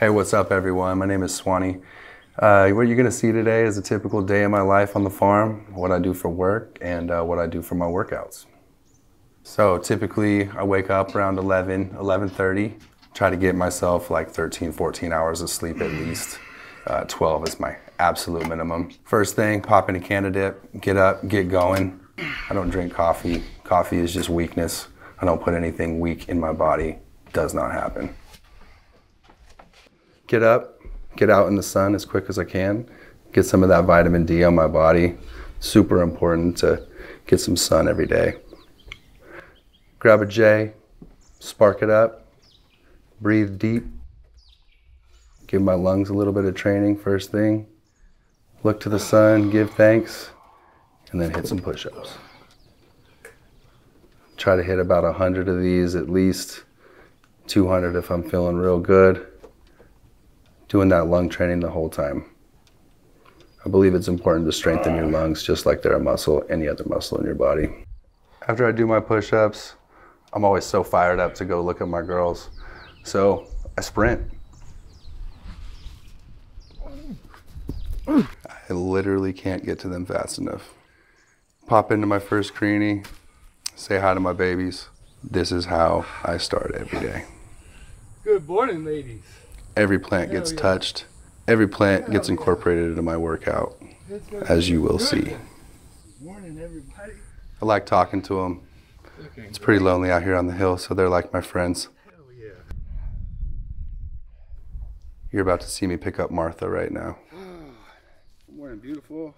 Hey, what's up everyone? My name is Swanny. What you're gonna see today is a typical day in my life on the farm, what I do for work, and what I do for my workouts. So typically I wake up around 11:30, try to get myself like 13, 14 hours of sleep at least. 12 is my absolute minimum. First thing, pop in a can of dip, get up, get going. I don't drink coffee. Coffee is just weakness. I don't put anything weak in my body. Does not happen. Get up, get out in the sun as quick as I can, get some of that vitamin D on my body. Super important to get some sun every day. Grab a J, spark it up, breathe deep, give my lungs a little bit of training first thing. Look to the sun, give thanks, and then hit some push-ups. Try to hit about 100 of these at least, 200 if I'm feeling real good. Doing that lung training the whole time. I believe it's important to strengthen your lungs just like they're a muscle, any other muscle in your body. After I do my push-ups, I'm always so fired up to go look at my girls. So I sprint. I literally can't get to them fast enough. Pop into my first creanie, say hi to my babies. This is how I start every day. Good morning, ladies. Every plant gets touched. Every plant gets incorporated into my workout, as you will see. Good morning, everybody. I like talking to them. It's pretty lonely out here on the hill, so they're like my friends. Hell yeah. You're about to see me pick up Martha right now. Good morning, beautiful.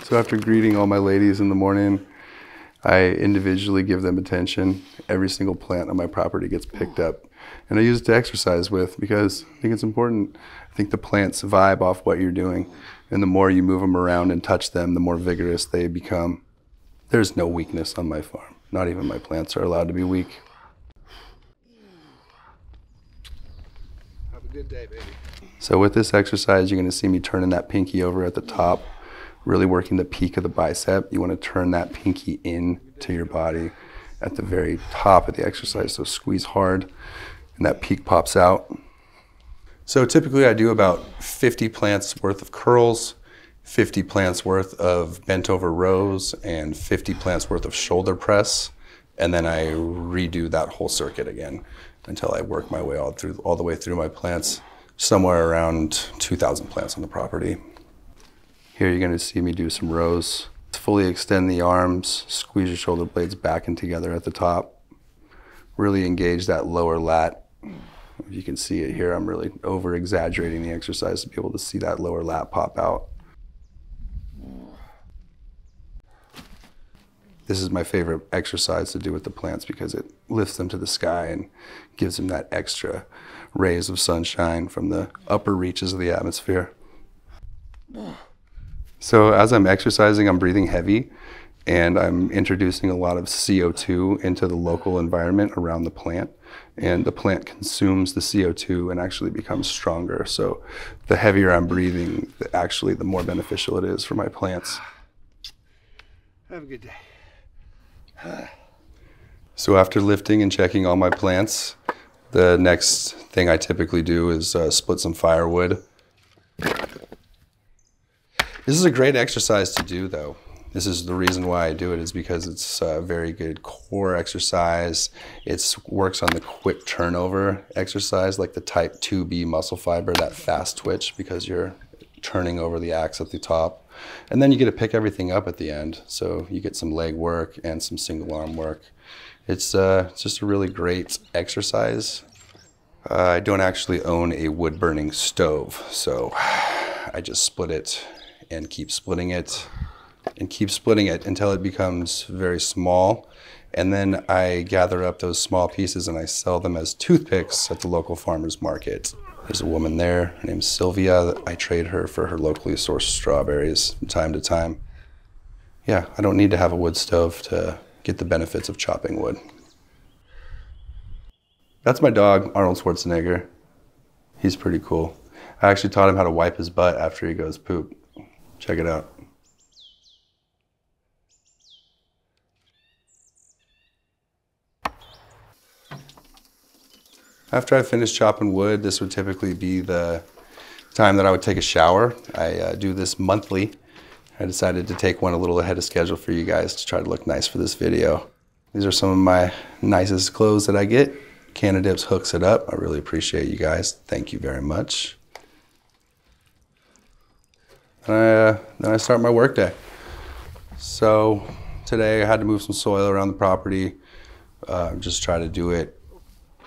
So after greeting all my ladies in the morning, I individually give them attention. Every single plant on my property gets picked up. And I use it to exercise with because I think it's important. I think the plants vibe off what you're doing. And the more you move them around and touch them, the more vigorous they become. There's no weakness on my farm. Not even my plants are allowed to be weak. Have a good day, baby. So with this exercise, you're gonna see me turning that pinky over at the top, really working the peak of the bicep. You wanna turn that pinky in to your body at the very top of the exercise. So squeeze hard and that peak pops out. So typically I do about 50 plants worth of curls, 50 plants worth of bent over rows, and 50 plants worth of shoulder press. And then I redo that whole circuit again until I work my way all the way through my plants, somewhere around 2,000 plants on the property. Here you're gonna see me do some rows. Fully extend the arms, squeeze your shoulder blades back and together at the top. Really engage that lower lat. You can see it here, I'm really over exaggerating the exercise to be able to see that lower lat pop out. This is my favorite exercise to do with the plants because it lifts them to the sky and gives them that extra rays of sunshine from the upper reaches of the atmosphere. So as I'm exercising, I'm breathing heavy and I'm introducing a lot of CO2 into the local environment around the plant. And the plant consumes the CO2 and actually becomes stronger. So the heavier I'm breathing, actually the more beneficial it is for my plants. Have a good day. So after lifting and checking all my plants, the next thing I typically do is split some firewood. This is a great exercise to do though. This is the reason why I do it is because it's a very good core exercise. It works on the quick turnover exercise, like the type 2B muscle fiber, that fast twitch because you're turning over the axe at the top. And then you get to pick everything up at the end. So you get some leg work and some single arm work. It's just a really great exercise. I don't actually own a wood burning stove, so I just split it and keep splitting it and keep splitting it until it becomes very small. And then I gather up those small pieces and I sell them as toothpicks at the local farmer's market. There's a woman there, her name's Sylvia. I trade her for her locally sourced strawberries from time to time. Yeah, I don't need to have a wood stove to get the benefits of chopping wood. That's my dog, Arnold Schwarzenegger. He's pretty cool. I actually taught him how to wipe his butt after he goes poop. Check it out. After I finish chopping wood, this would typically be the time that I would take a shower. I do this monthly. I decided to take one a little ahead of schedule for you guys to try to look nice for this video. These are some of my nicest clothes that I get. Canadips hooks it up. I really appreciate you guys. Thank you very much. Then I start my work day. So today I had to move some soil around the property. Just try to do it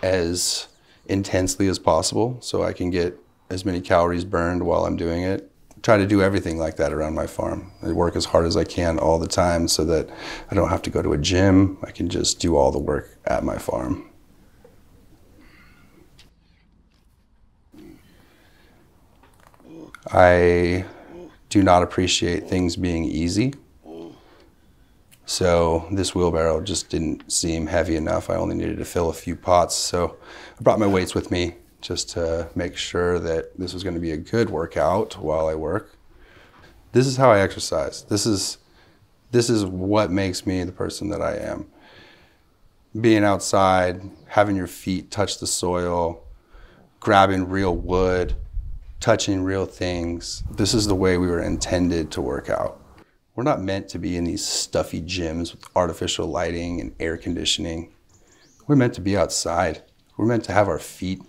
as intensely as possible so I can get as many calories burned while I'm doing it. Try to do everything like that around my farm. I work as hard as I can all the time so that I don't have to go to a gym. I can just do all the work at my farm. I do not appreciate things being easy. So this wheelbarrow just didn't seem heavy enough. I only needed to fill a few pots. So I brought my weights with me just to make sure that this was going to be a good workout while I work. This is how I exercise. This is what makes me the person that I am. Being outside, having your feet touch the soil, grabbing real wood, touching real things. This is the way we were intended to work out. We're not meant to be in these stuffy gyms with artificial lighting and air conditioning. We're meant to be outside. We're meant to have our feet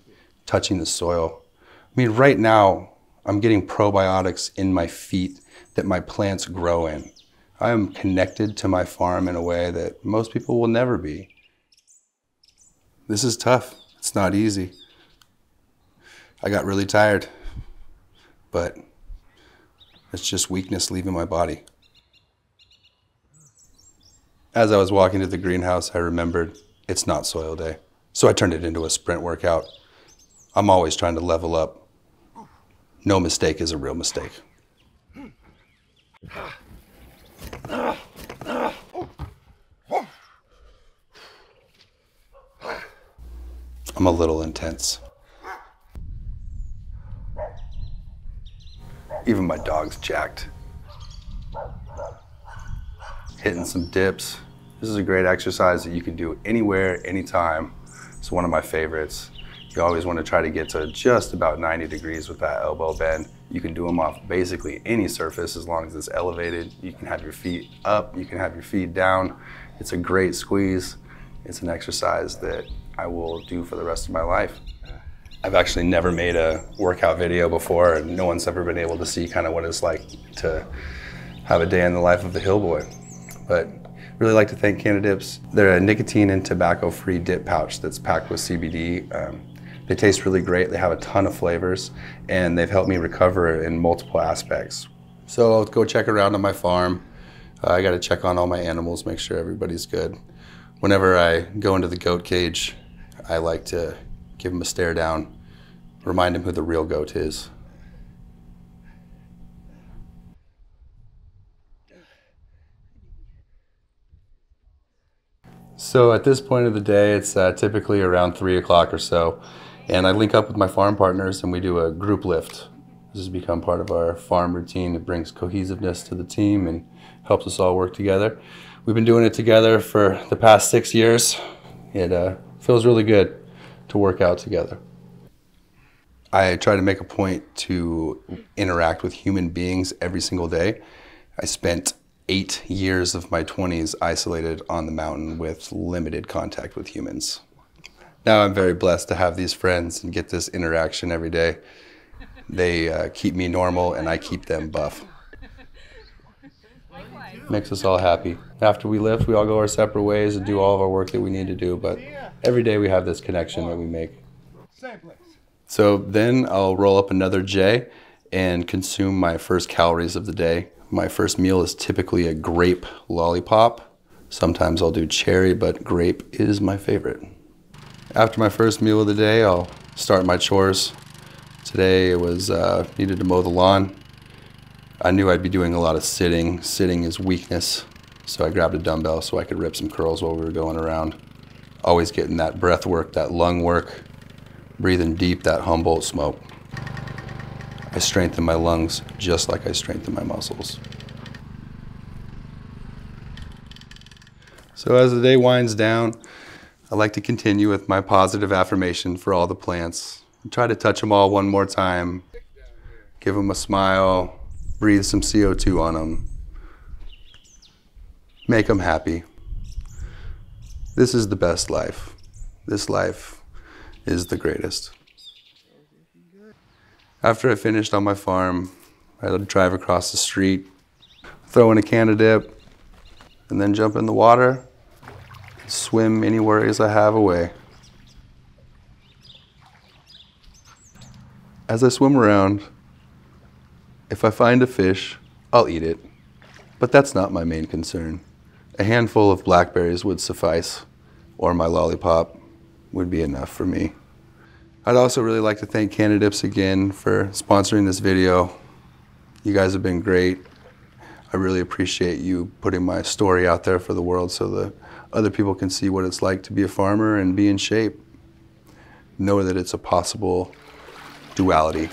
touching the soil. I mean, right now, I'm getting probiotics in my feet that my plants grow in. I am connected to my farm in a way that most people will never be. This is tough. It's not easy. I got really tired, but it's just weakness leaving my body. As I was walking to the greenhouse, I remembered it's not soil day. So I turned it into a sprint workout. I'm always trying to level up. No mistake is a real mistake. I'm a little intense. Even my dog's jacked. Hitting some dips. This is a great exercise that you can do anywhere, anytime. It's one of my favorites. You always want to try to get to just about 90 degrees with that elbow bend. You can do them off basically any surface as long as it's elevated. You can have your feet up, you can have your feet down. It's a great squeeze. It's an exercise that I will do for the rest of my life. I've actually never made a workout video before, and no one's ever been able to see kind of what it's like to have a day in the life of the hill boy. But really like to thank Canadips. They're a nicotine and tobacco-free dip pouch that's packed with CBD. They taste really great. They have a ton of flavors, and they've helped me recover in multiple aspects. So I'll go check around on my farm. I got to check on all my animals, make sure everybody's good. Whenever I go into the goat cage, I like to give him a stare down, remind him who the real goat is. So at this point of the day, it's typically around 3 o'clock or so, and I link up with my farm partners and we do a group lift. This has become part of our farm routine. It brings cohesiveness to the team and helps us all work together. We've been doing it together for the past 6 years. It feels really good to work out together. I try to make a point to interact with human beings every single day. I spent 8 years of my 20s isolated on the mountain with limited contact with humans. Now I'm very blessed to have these friends and get this interaction every day. They keep me normal and I keep them buff. Makes us all happy. After we lift, we all go our separate ways and do all of our work that we need to do, but every day we have this connection that we make. So then I'll roll up another J and consume my first calories of the day. My first meal is typically a grape lollipop. Sometimes I'll do cherry, but grape is my favorite. After my first meal of the day, I'll start my chores. Today it was needed to mow the lawn. I knew I'd be doing a lot of sitting. Sitting is weakness, so I grabbed a dumbbell so I could rip some curls while we were going around. Always getting that breath work, that lung work, breathing deep, that Humboldt smoke. I strengthen my lungs just like I strengthen my muscles. So as the day winds down, I like to continue with my positive affirmation for all the plants. Try to touch them all one more time. Give them a smile. Breathe some CO2 on them. Make them happy. This is the best life. This life is the greatest. After I finished on my farm, I'd drive across the street, throw in a can of dip, and then jump in the water, swim any worries I have away. As I swim around, if I find a fish, I'll eat it. But that's not my main concern. A handful of blackberries would suffice, or my lollipop would be enough for me. I'd also really like to thank Canadips again for sponsoring this video. You guys have been great. I really appreciate you putting my story out there for the world so that other people can see what it's like to be a farmer and be in shape. Know that it's a possible duality.